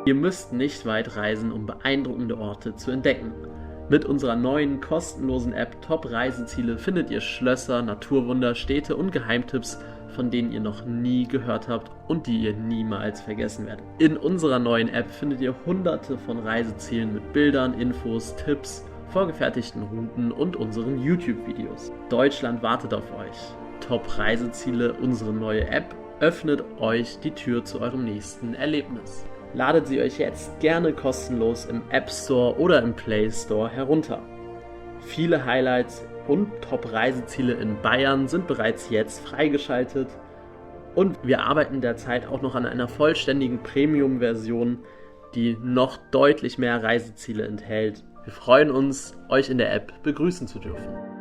Ihr müsst nicht weit reisen, um beeindruckende Orte zu entdecken. Mit unserer neuen kostenlosen App Top Reiseziele findet ihr Schlösser, Naturwunder, Städte und Geheimtipps, von denen ihr noch nie gehört habt und die ihr niemals vergessen werdet. In unserer neuen App findet ihr hunderte von Reisezielen mit Bildern, Infos, Tipps, vorgefertigten Routen und unseren YouTube-Videos. Deutschland wartet auf euch. Top Reiseziele, unsere neue App, öffnet euch die Tür zu eurem nächsten Erlebnis. Ladet sie euch jetzt gerne kostenlos im App Store oder im Play Store herunter. Viele Highlights und Top-Reiseziele in Bayern sind bereits jetzt freigeschaltet und wir arbeiten derzeit auch noch an einer vollständigen Premium-Version, die noch deutlich mehr Reiseziele enthält. Wir freuen uns, euch in der App begrüßen zu dürfen.